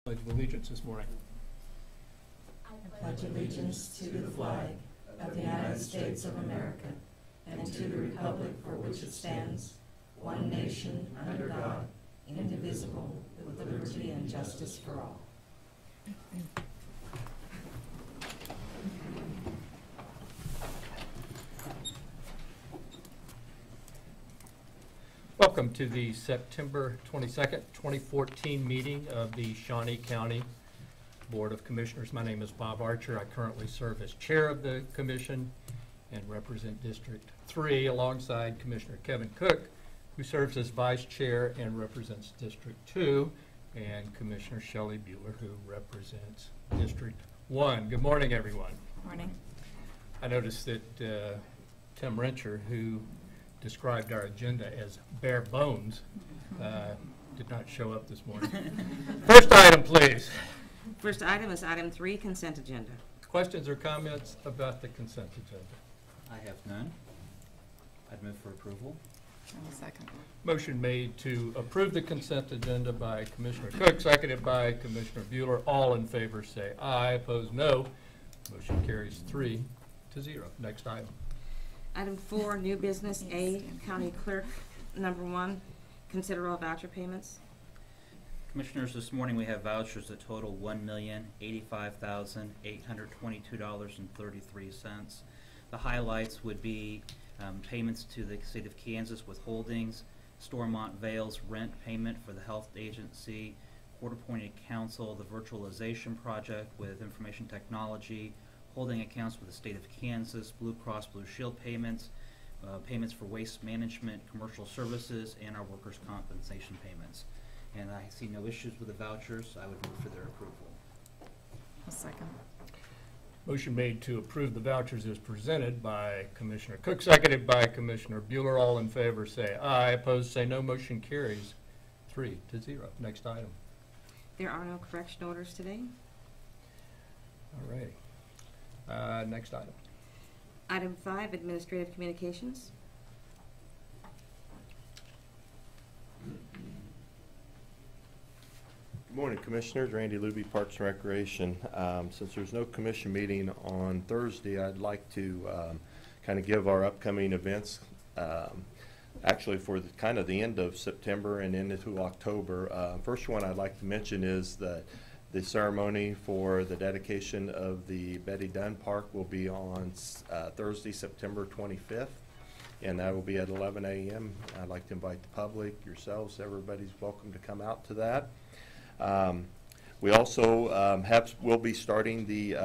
Pledge of Allegiance this morning. I pledge allegiance to the flag of the United States of America and to the republic for which it stands, one nation, under God, indivisible, with liberty and justice for all. Welcome to the September 22nd, 2014 meeting of the Shawnee County Board of Commissioners. My name is Bob Archer. I currently serve as chair of the commission and represent District 3 alongside Commissioner Kevin Cook, who serves as vice chair and represents District 2, and Commissioner Shelley Bueller, who represents District 1. Good morning, everyone. Morning. I noticed that Tim Rencher, who described our agenda as bare bones, did not show up this morning. First item, please. First item is item 3, consent agenda. Questions or comments about the consent agenda? I have none. I'd move for approval. And a second. Motion made to approve the consent agenda by Commissioner Cook, seconded by Commissioner Bueller. All in favor say aye. Opposed, no. Motion carries 3-0. Next item. Item 4, new business A, county clerk, number 1, consider all voucher payments. Commissioners, this morning we have vouchers that total $1,085,822.33. The highlights would be payments to the state of Kansas withholdings, Stormont Vale's rent payment for the health agency, court-appointed counsel, the virtualization project with information technology, holding accounts with the state of Kansas, Blue Cross Blue Shield payments, payments for waste management, commercial services, and our workers' compensation payments. And I see no issues with the vouchers. I would move for their approval. A second. Motion made to approve the vouchers as presented by Commissioner Cook, seconded by Commissioner Bueller. All in favor say aye. Opposed say no. Motion carries 3-0. Next item. There are no correction orders today. All righty. Next item. Item 5, administrative communications. Good morning, Commissioners. Randy Luby, Parks and Recreation. Since there's no commission meeting on Thursday, I'd like to kind of give our upcoming events, actually for the, kind of the end of September and into October. First one I'd like to mention is the ceremony for the dedication of the Betty Dunn Park will be on Thursday, September 25th, and that will be at 11 a.m. I'd like to invite the public, yourselves, everybody's welcome to come out to that. We also will be starting the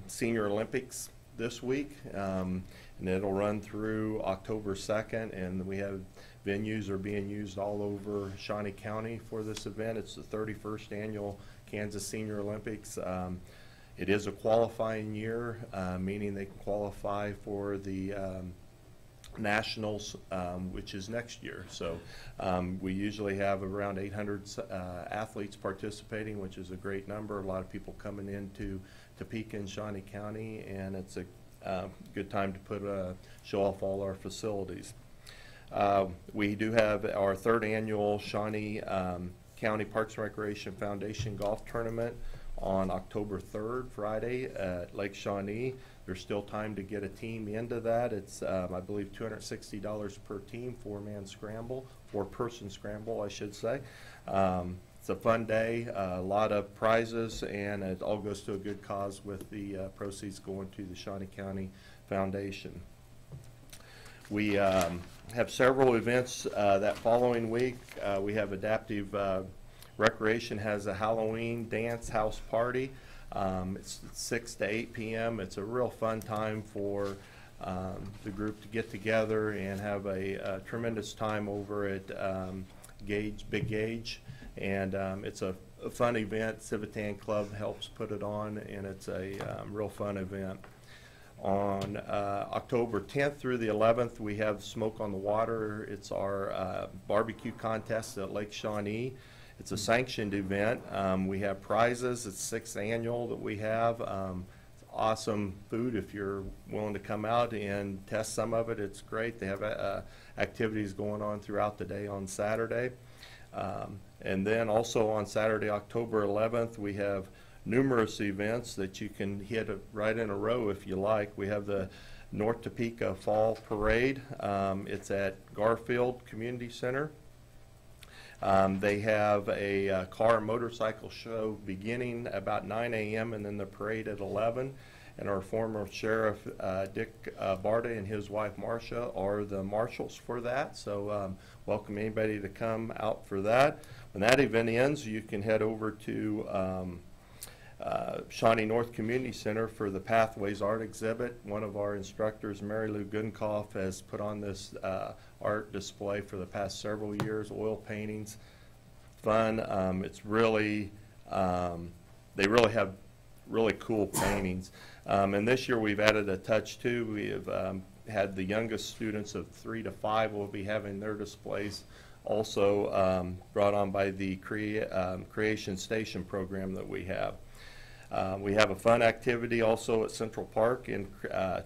Senior Olympics this week, and it'll run through October 2nd, and we have venues are being used all over Shawnee County for this event. It's the 31st annual Kansas Senior Olympics. It is a qualifying year, meaning they can qualify for the Nationals, which is next year. So we usually have around 800 athletes participating, which is a great number. A lot of people coming into Topeka and Shawnee County, and it's a good time to show off all our facilities. We do have our 3rd annual Shawnee County Parks and Recreation Foundation Golf Tournament on October 3rd, Friday, at Lake Shawnee. There's still time to get a team into that. It's, I believe, $260 per team, 4-person scramble, I should say. It's a fun day, a lot of prizes, and it all goes to a good cause with the proceeds going to the Shawnee County Foundation. We have several events that following week. We have Adaptive Recreation has a Halloween dance house party. It's 6 to 8 p.m. It's a real fun time for the group to get together and have a tremendous time over at Big Gage. And it's a fun event. Civitan Club helps put it on, and it's a real fun event. On October 10th through the 11th, we have Smoke on the Water. It's our barbecue contest at Lake Shawnee. It's a sanctioned event. We have prizes. It's 6th annual that we have. It's awesome food if you're willing to come out and test some of it. It's great. They have activities going on throughout the day on Saturday. And then also on Saturday, October 11th, we have numerous events that you can hit right in a row if you like. We have the North Topeka Fall Parade. It's at Garfield Community Center. They have a car and motorcycle show beginning about 9 a.m. and then the parade at 11. And our former sheriff, Dick Barda, and his wife, Marcia, are the marshals for that. So welcome anybody to come out for that. When that event ends, you can head over to Shawnee North Community Center for the Pathways Art Exhibit. One of our instructors, Mary Lou Gunkoff, has put on this art display for the past several years, oil paintings, fun. It's really, they really have really cool paintings. And this year we've added a touch too. We have had the youngest students of 3 to 5 will be having their displays also brought on by the Creation Station program that we have. We have a fun activity also at Central Park in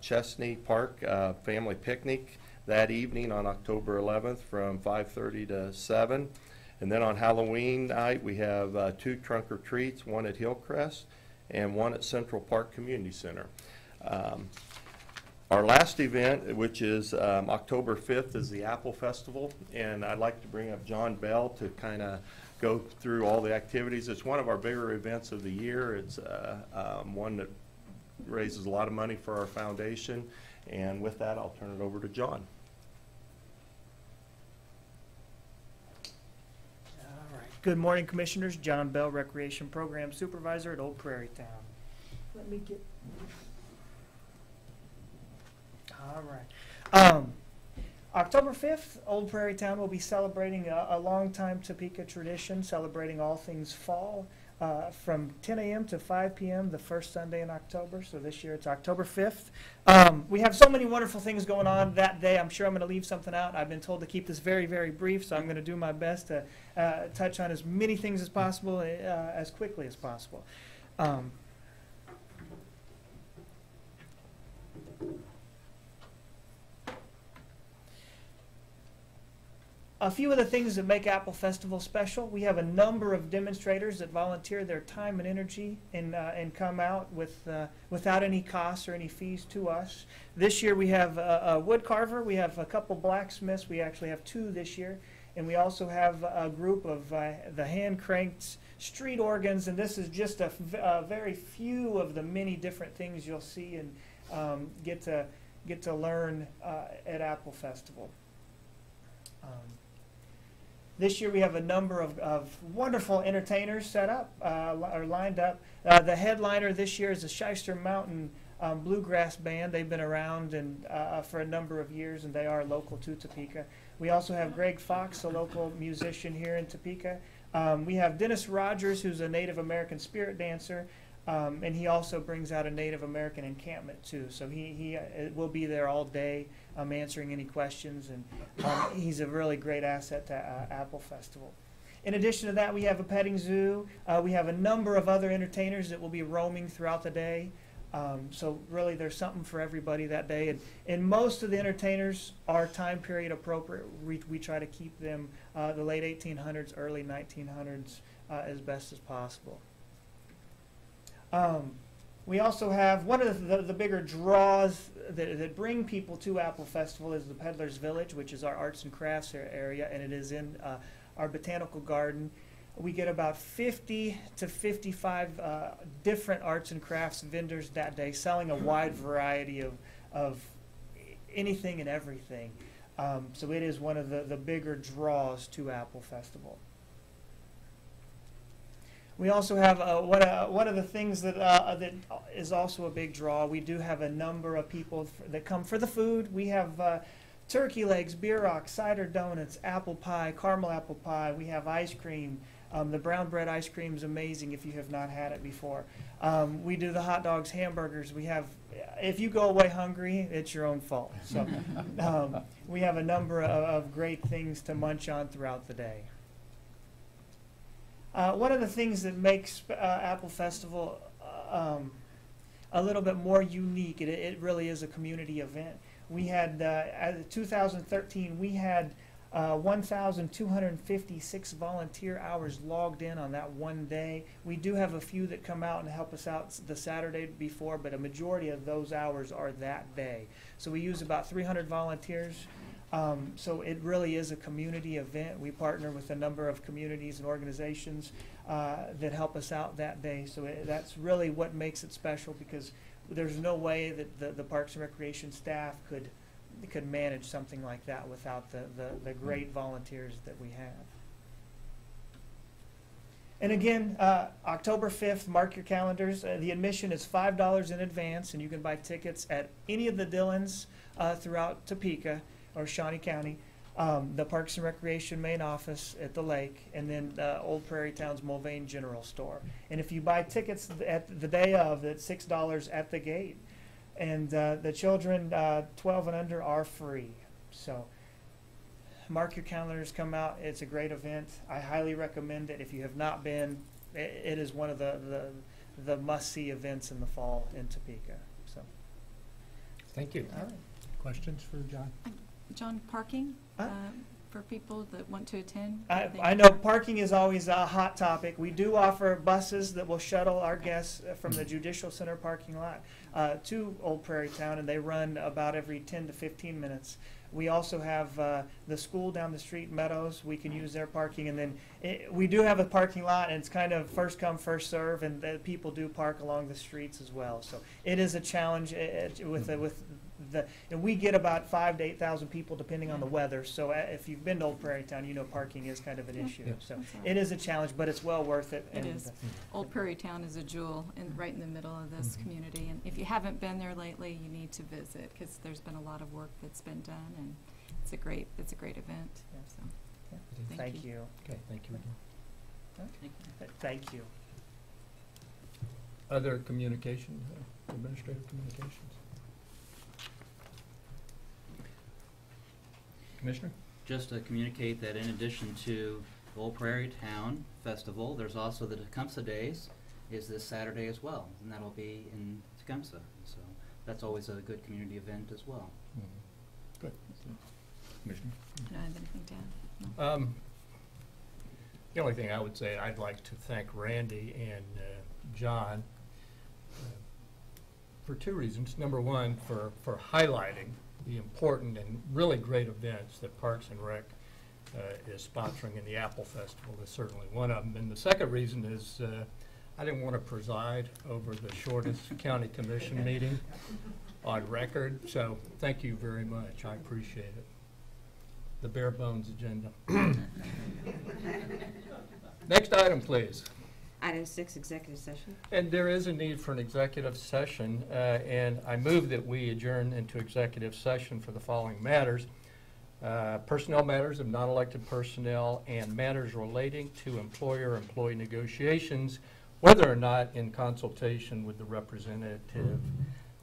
Chesney Park, family picnic that evening on October 11th from 5:30 to 7. And then on Halloween night we have 2 trunk or treats, one at Hillcrest and one at Central Park Community Center. Our last event, which is October 5th, is the Apple Festival, and I'd like to bring up John Bell to kind of go through all the activities. It's one of our bigger events of the year. It's one that raises a lot of money for our foundation, and with that, I'll turn it over to John. All right. Good morning, Commissioners. John Bell, Recreation Program Supervisor at Old Prairie Town. Let me get... All right. October 5th, Old Prairie Town will be celebrating a long-time Topeka tradition, celebrating all things fall from 10 a.m. to 5 p.m. the first Sunday in October. So this year it's October 5th. We have so many wonderful things going on that day. I'm sure I'm going to leave something out. I've been told to keep this very, very brief, so I'm going to do my best to touch on as many things as possible as quickly as possible. A few of the things that make Apple Festival special: we have a number of demonstrators that volunteer their time and energy and come out without any costs or any fees to us. This year we have a wood carver, we have a couple blacksmiths, we actually have 2 this year, and we also have a group of the hand-cranked street organs, and this is just a very few of the many different things you'll see and get to learn at Apple Festival. This year we have a number of wonderful entertainers set up or lined up. The headliner this year is the Shyster Mountain Bluegrass Band. They've been around and for a number of years, and they are local to Topeka. We also have Greg Fox, a local musician here in Topeka. We have Dennis Rogers, who's a Native American spirit dancer, and he also brings out a Native American encampment too. So he will be there all day answering any questions, and he's a really great asset to Apple Festival. In addition to that, we have a petting zoo. We have a number of other entertainers that will be roaming throughout the day. So really there's something for everybody that day. And most of the entertainers are time period appropriate. We try to keep them the late 1800s, early 1900s as best as possible. We also have one of the bigger draws that bring people to Apple Festival is the Peddler's Village, which is our arts and crafts area, and it is in our botanical garden. We get about 50 to 55 different arts and crafts vendors that day, selling a wide variety of anything and everything. So it is one of the bigger draws to Apple Festival. We also have one of the things that is also a big draw. We do have a number of people that come for the food. We have turkey legs, beer rocks, cider donuts, apple pie, caramel apple pie. We have ice cream. The brown bread ice cream is amazing if you have not had it before. We do the hot dogs, hamburgers. We have, if you go away hungry, it's your own fault. So we have a number of great things to munch on throughout the day. One of the things that makes Apple Festival a little bit more unique, it really is a community event. We had, 2013, we had 1,256 volunteer hours logged in on that one day. We do have a few that come out and help us out the Saturday before, but a majority of those hours are that day. So we use about 300 volunteers. So it really is a community event. We partner with a number of communities and organizations that help us out that day. So that's really what makes it special, because there's no way that the Parks and Recreation staff could manage something like that without the great volunteers that we have. And again, October 5th, mark your calendars. The admission is $5 in advance, and you can buy tickets at any of the Dillons throughout Topeka or Shawnee County, the Parks and Recreation main office at the lake, and then Old Prairie Town's Mulvane General Store. And if you buy tickets at the day of, it's $6 at the gate. And the children 12 and under are free. So mark your calendars, come out. It's a great event. I highly recommend it. If you have not been, it is one of the must-see events in the fall in Topeka. So, Thank you. all right. Questions for John? John, parking Huh? for people that want to attend? I know parking is always a hot topic. We do offer buses that will shuttle our guests from the Judicial Center parking lot to Old Prairie Town, and they run about every 10 to 15 minutes. We also have the school down the street, Meadows. We can use their parking, and then we do have a parking lot, and it's kind of first come, first serve, and people do park along the streets as well. So it is a challenge and we get about 5,000 to 8,000 people depending on the weather. So if you've been to Old Prairie Town, you know parking is kind of an issue. Yeah. So That's all it is a challenge, but it's well worth it. It and, is. Old Prairie Town is a jewel right in the middle of this community. And if you haven't been there lately, you need to visit, because there's been a lot of work that's been done, and it's a great event. Yeah. So, Yeah. Thank you. Okay, thank you. Thank you. Other communications, administrative communications? Commissioner? Just to communicate that in addition to the Old Prairie Town Festival, there's also the Tecumseh Days is this Saturday as well, and that'll be in Tecumseh. So that's always a good community event as well. Good. Commissioner? I don't have anything to add. No. The only thing I would say, I'd like to thank Randy and John for two reasons. Number one, for highlighting the important and really great events that Parks and Rec is sponsoring, in the Apple Festival is certainly one of them. And the second reason is I didn't want to preside over the shortest county commission meeting on record, so thank you very much. I appreciate it. The bare bones agenda. Next item, please. Item 6, executive session. And there is a need for an executive session, and I move that we adjourn into executive session for the following matters. Personnel matters of non-elected personnel and matters relating to employer-employee negotiations, whether or not in consultation with the representative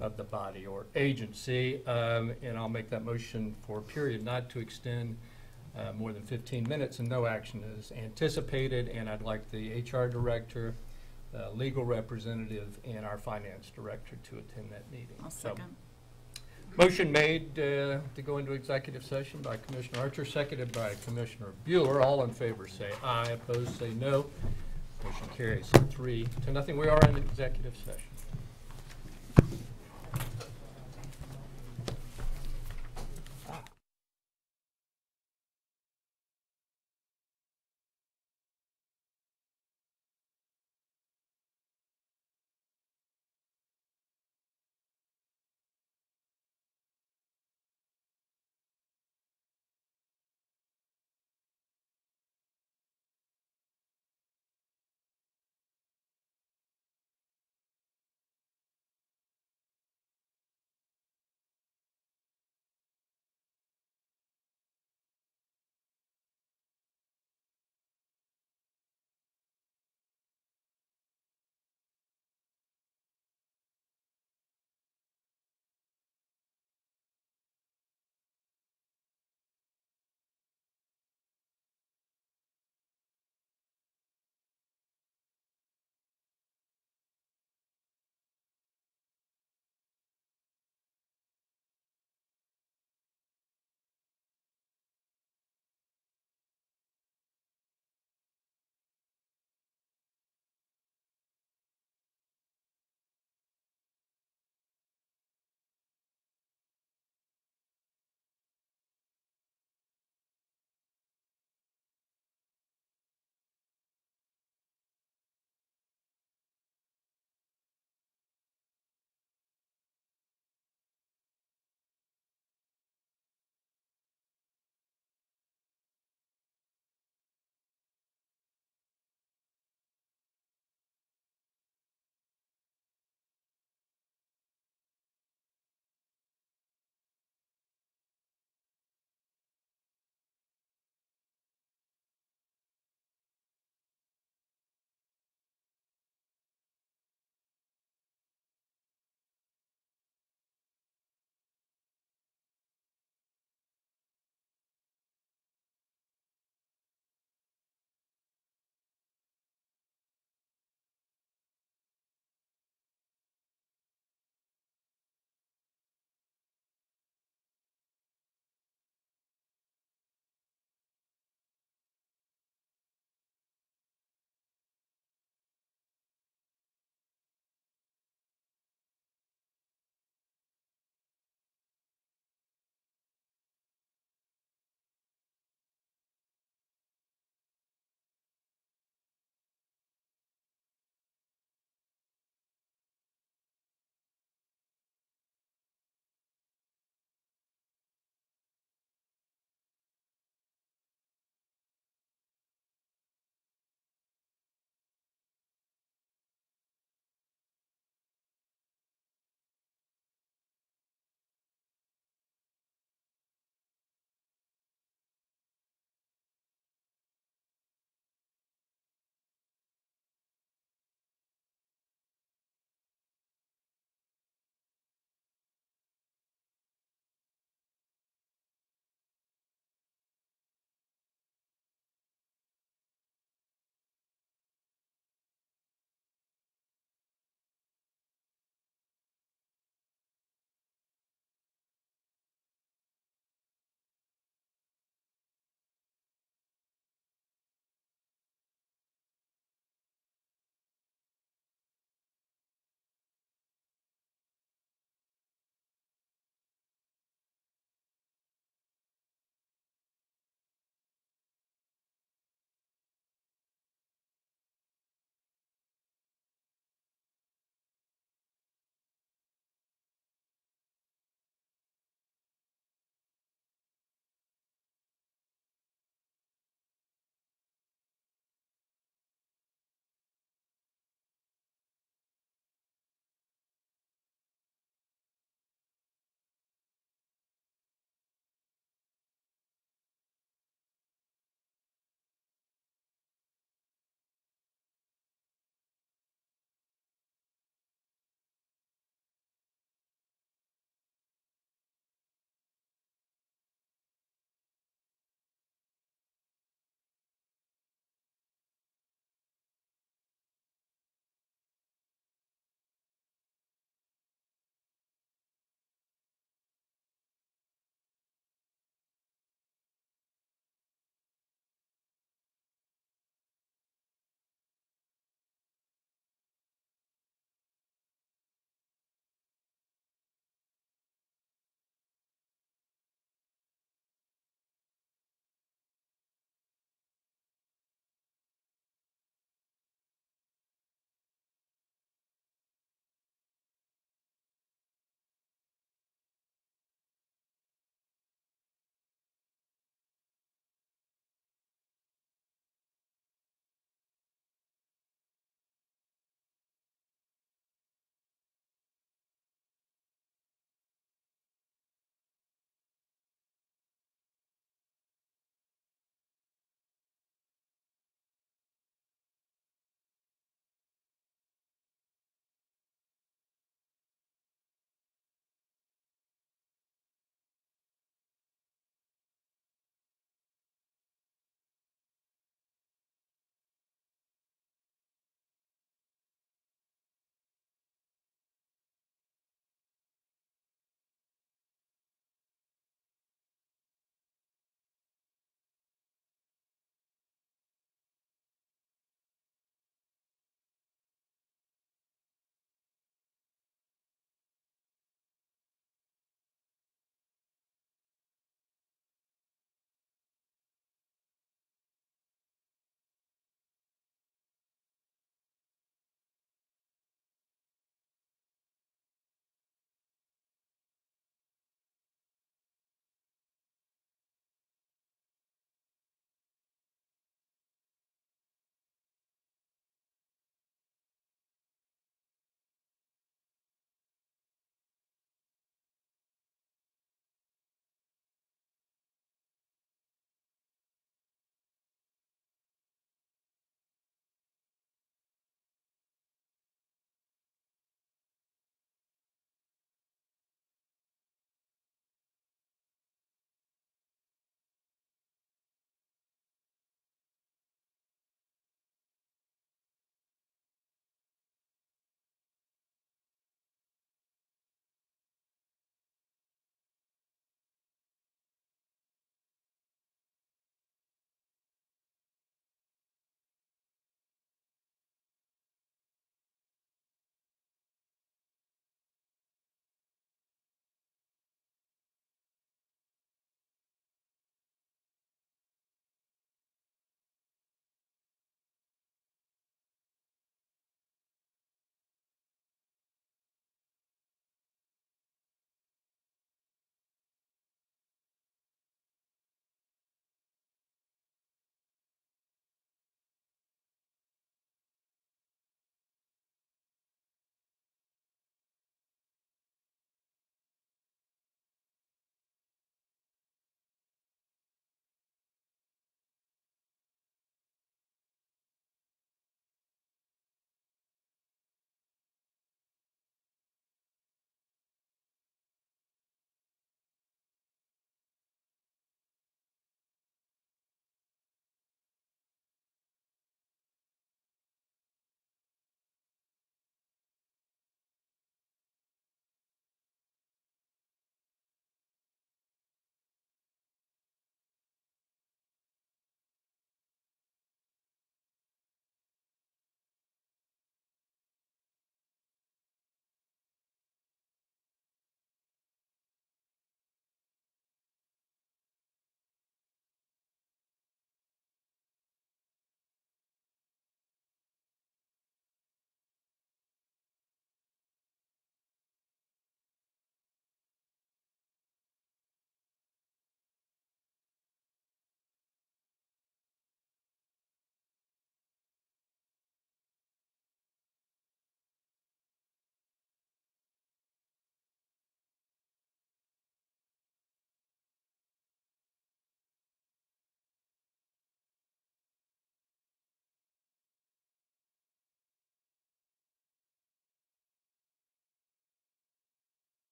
of the body or agency. And I'll make that motion for a period not to extend more than 15 minutes, and no action is anticipated. And I'd like the HR director, legal representative, and our finance director to attend that meeting. I'll So, second. motion made to go into executive session by Commissioner Archer, seconded by Commissioner Bueller. All in favor say aye, opposed say no. Motion carries 3-0. We are in executive session.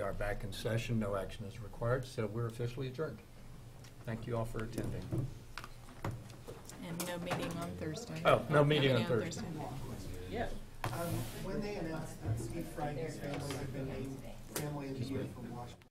We are back in session. No action is required, so we're officially adjourned. Thank you all for attending. And no meeting on Thursday. Oh, no meeting on Thursday. When they announced that Steve Frank, his family had been named Family of the Year from Washington.